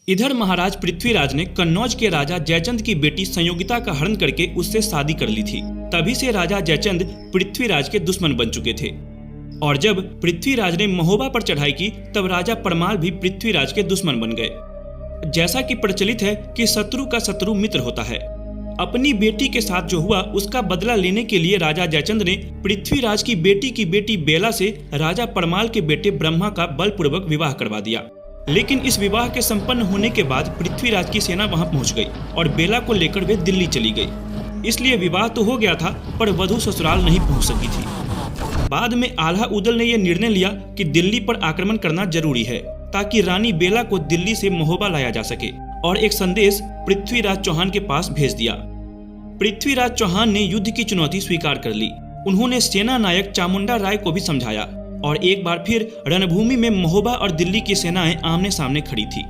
इधर महाराज पृथ्वीराज ने कन्नौज के राजा जयचंद की बेटी संयोगिता का हरण करके उससे शादी कर ली थी। तभी से राजा जयचंद पृथ्वीराज के दुश्मन बन चुके थे और जब पृथ्वीराज ने महोबा पर चढ़ाई की तब राजा परमाल भी पृथ्वीराज के दुश्मन बन गए। जैसा कि प्रचलित है कि शत्रु का शत्रु मित्र होता है। अपनी बेटी के साथ जो हुआ उसका बदला लेने के लिए राजा जयचंद ने पृथ्वीराज की बेटी बेला से राजा परमाल के बेटे ब्रह्मा का बलपूर्वक विवाह करवा दिया। लेकिन इस विवाह के संपन्न होने के बाद पृथ्वीराज की सेना वहां पहुंच गई और बेला को लेकर वे दिल्ली चली गई। इसलिए विवाह तो हो गया था पर वधू ससुराल नहीं पहुंच सकी थी। बाद में आल्हा उदल ने यह निर्णय लिया कि दिल्ली पर आक्रमण करना जरूरी है ताकि रानी बेला को दिल्ली से महोबा लाया जा सके और एक संदेश पृथ्वीराज चौहान के पास भेज दिया। पृथ्वीराज चौहान ने युद्ध की चुनौती स्वीकार कर ली। उन्होंने सेना नायक चामुंडा राय को भी समझाया और एक बार फिर रणभूमि में महोबा और दिल्ली की सेनाएं आमने सामने खड़ी थी।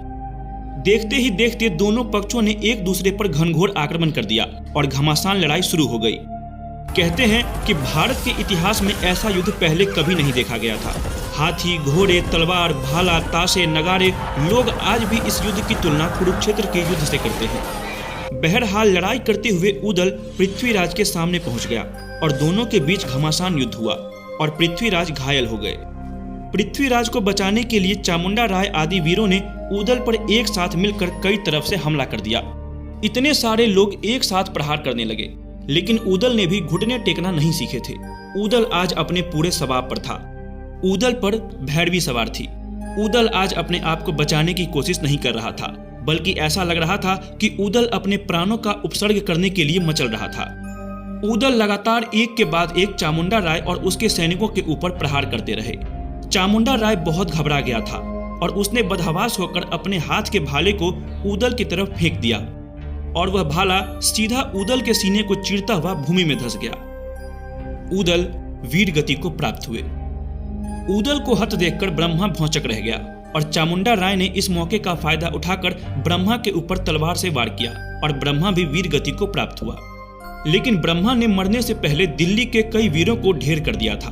देखते ही देखते दोनों पक्षों ने एक दूसरे पर घनघोर आक्रमण कर दिया और घमासान लड़ाई शुरू हो गई। कहते हैं कि भारत के इतिहास में ऐसा युद्ध पहले कभी नहीं देखा गया था। हाथी, घोड़े, तलवार, भाला, ताशे, नगारे, लोग आज भी इस युद्ध की तुलना कुरुक्षेत्र के युद्ध से करते हैं। बहरहाल लड़ाई करते हुए उदल पृथ्वीराज के सामने पहुंच गया और दोनों के बीच घमासान युद्ध हुआ और पृथ्वीराज घायल हो गए। पृथ्वीराज को बचाने के लिए चामुंडा राय आदि वीरों ने उदल पर एक साथ मिलकर कई तरफ से हमला कर दिया। इतने सारे लोग एक साथ प्रहार करने लगे, लेकिन उदल ने भी घुटने टेकना नहीं सीखे थे। उदल आज अपने पूरे सवाब पर था। उदल पर भैरवी सवार थी। उदल आज अपने आप को बचाने की कोशिश नहीं कर रहा था, बल्कि ऐसा लग रहा था कि उदल अपने प्राणों का उपसर्ग करने के लिए मचल रहा था। उदल लगातार एक के बाद एक चामुंडा राय और उसके सैनिकों के ऊपर प्रहार करते रहे। चामुंडा राय बहुत घबरा गया था और उसने बदहवास होकर अपने हाथ के भाले को उदल की तरफ फेंक दिया और वह भाला सीधा उदल के सीने को चीरता हुआ भूमि में धंस गया। उदल वीर गति को प्राप्त हुए। उदल को हत देखकर ब्रह्मा भौंचक रह गया और चामुंडा राय ने इस मौके का फायदा उठाकर ब्रह्मा के ऊपर तलवार से वार किया और ब्रह्मा भी वीर गति को प्राप्त हुआ। लेकिन ब्रह्मा ने मरने से पहले दिल्ली के कई वीरों को ढेर कर दिया था।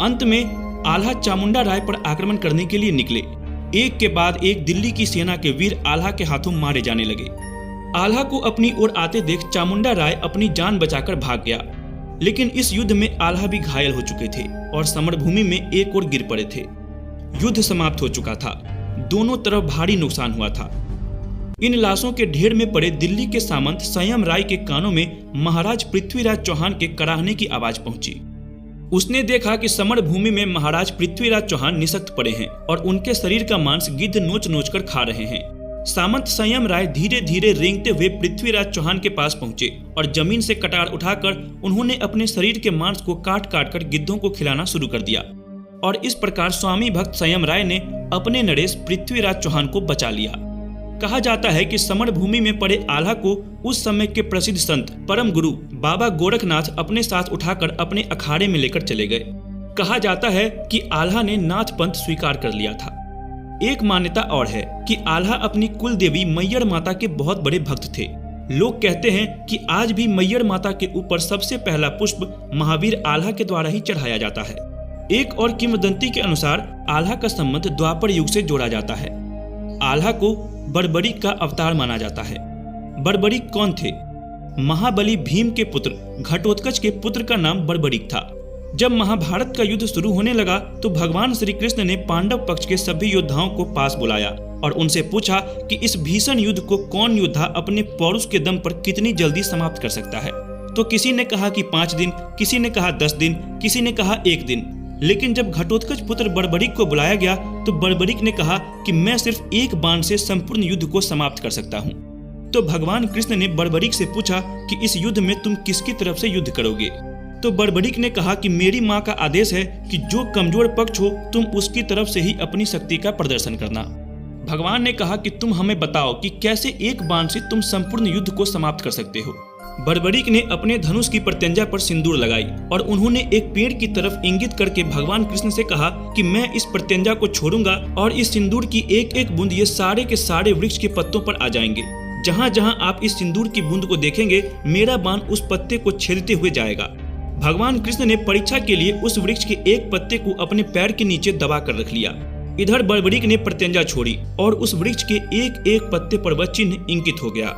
अंत में आल्हा चामुंडा राय पर आक्रमण करने के लिए निकले। एक के बाद एक दिल्ली की सेना के वीर आल्हा के हाथों मारे जाने लगे। आल्हा को अपनी ओर आते देख चामुंडा राय अपनी जान बचाकर भाग गया, लेकिन इस युद्ध में आल्हा भी घायल हो चुके थे और समरभूमि में एक ओर गिर पड़े थे। युद्ध समाप्त हो चुका था। दोनों तरफ भारी नुकसान हुआ था। इन लाशों के ढेर में पड़े दिल्ली के सामंत संयम राय के कानों में महाराज पृथ्वीराज चौहान के कराहने की आवाज पहुंची। उसने देखा कि समरभूमि में महाराज पृथ्वीराज चौहान निशक्त पड़े हैं और उनके शरीर का मांस गिद्ध नोच नोच कर खा रहे हैं। सामंत संयम राय धीरे धीरे रेंगते हुए पृथ्वीराज चौहान के पास पहुंचे और जमीन से कटार उठाकर उन्होंने अपने शरीर के मांस को काट काट कर गिद्धों को खिलाना शुरू कर दिया और इस प्रकार स्वामी भक्त संयम राय ने अपने नरेश पृथ्वीराज चौहान को बचा लिया। कहा जाता है कि समरभूमि में पड़े आल्हा को उस समय के प्रसिद्ध संत परम गुरु बाबा गोरखनाथ अपने साथ उठाकर अपने अखाड़े में लेकर चले गए। कहा जाता है कि आल्हा ने नाथ पंथ स्वीकार कर लिया था। एक मान्यता और है कि आल्हा अपनी कुल देवी मैयर माता के बहुत बड़े भक्त थे। लोग कहते हैं कि आज भी मैयर माता के ऊपर सबसे पहला पुष्प महावीर आल्हा के द्वारा ही चढ़ाया जाता है। एक और किंवदंती के अनुसार आल्हा का संबंध द्वापर युग से जोड़ा जाता है। आल्हा को बर्बरीक का अवतार माना जाता है। बर्बरीक कौन थे? महाबली भीम के पुत्र घटोत्कच के पुत्र का नाम बर्बरीक था। जब महाभारत का युद्ध शुरू होने लगा तो भगवान श्री कृष्ण ने पांडव पक्ष के सभी योद्धाओं को पास बुलाया और उनसे पूछा कि इस भीषण युद्ध को कौन योद्धा अपने पौरुष के दम पर कितनी जल्दी समाप्त कर सकता है। तो किसी ने कहा कि 5 दिन, किसी ने कहा 10 दिन, किसी ने कहा 1 दिन। लेकिन जब घटोत्कच पुत्र बर्बरीक को बुलाया गया तो बर्बरीक ने कहा कि मैं सिर्फ एक बाण से संपूर्ण युद्ध को समाप्त कर सकता हूँ। तो भगवान कृष्ण ने बर्बरीक से पूछा कि इस युद्ध में तुम किसकी तरफ से युद्ध करोगे। तो बर्बरीक ने कहा कि मेरी माँ का आदेश है कि जो कमजोर पक्ष हो तुम उसकी तरफ से ही अपनी शक्ति का प्रदर्शन करना। भगवान ने कहा कि तुम हमें बताओ कि कैसे एक बाण से तुम संपूर्ण युद्ध को समाप्त कर सकते हो। बर्बरीक ने अपने धनुष की प्रत्यंजा पर सिंदूर लगाई और उन्होंने एक पेड़ की तरफ इंगित करके भगवान कृष्ण से कहा कि मैं इस प्रत्यंजा को छोड़ूंगा और इस सिंदूर की एक एक बूंद ये सारे के सारे वृक्ष के पत्तों पर आ जाएंगे। जहाँ जहाँ आप इस सिंदूर की बूंद को देखेंगे मेरा बाण उस पत्ते को छेदते हुए जाएगा। भगवान कृष्ण ने परीक्षा के लिए उस वृक्ष के एक पत्ते को अपने पैर के नीचे दबा कर रख लिया। इधर बर्बरीक ने प्रत्यंजा छोड़ी और उस वृक्ष के एक एक पत्ते पर वह चिन्ह इंकित हो गया।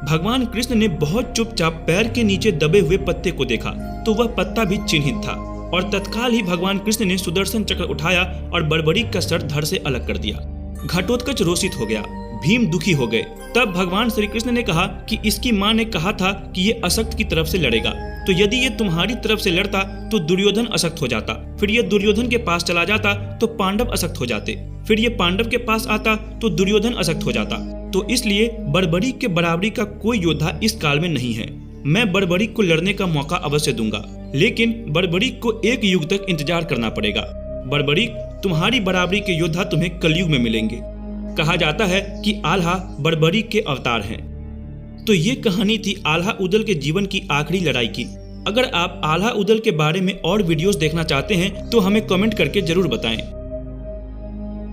भगवान कृष्ण ने बहुत चुपचाप पैर के नीचे दबे हुए पत्ते को देखा तो वह पत्ता भी चिन्हित था और तत्काल ही भगवान कृष्ण ने सुदर्शन चक्र उठाया और बर्बरीक का सर धड़ से अलग कर दिया। घटोत्कच रोषित हो गया, भीम दुखी हो गए। तब भगवान श्री कृष्ण ने कहा कि इसकी माँ ने कहा था कि ये असक्त की तरफ से लड़ेगा, तो यदि ये तुम्हारी तरफ से लड़ता तो दुर्योधन असक्त हो जाता, फिर ये दुर्योधन के पास चला जाता तो पांडव असक्त हो जाते, फिर ये पांडव के पास आता तो दुर्योधन असक्त हो जाता। तो इसलिए बर्बरीक के बराबरी का कोई योद्धा इस काल में नहीं है। मैं बर्बरीक को लड़ने का मौका अवश्य दूंगा, लेकिन बर्बरीक को एक युग तक इंतजार करना पड़ेगा। बर्बरीक, तुम्हारी बराबरी के योद्धा तुम्हें कलयुग में मिलेंगे। कहा जाता है कि आल्हा बर्बरीक के अवतार हैं। तो ये कहानी थी आल्हा उदल के जीवन की आखिरी लड़ाई की। अगर आप आल्हा उदल के बारे में और वीडियोस देखना चाहते हैं तो हमें कमेंट करके जरूर बताएं।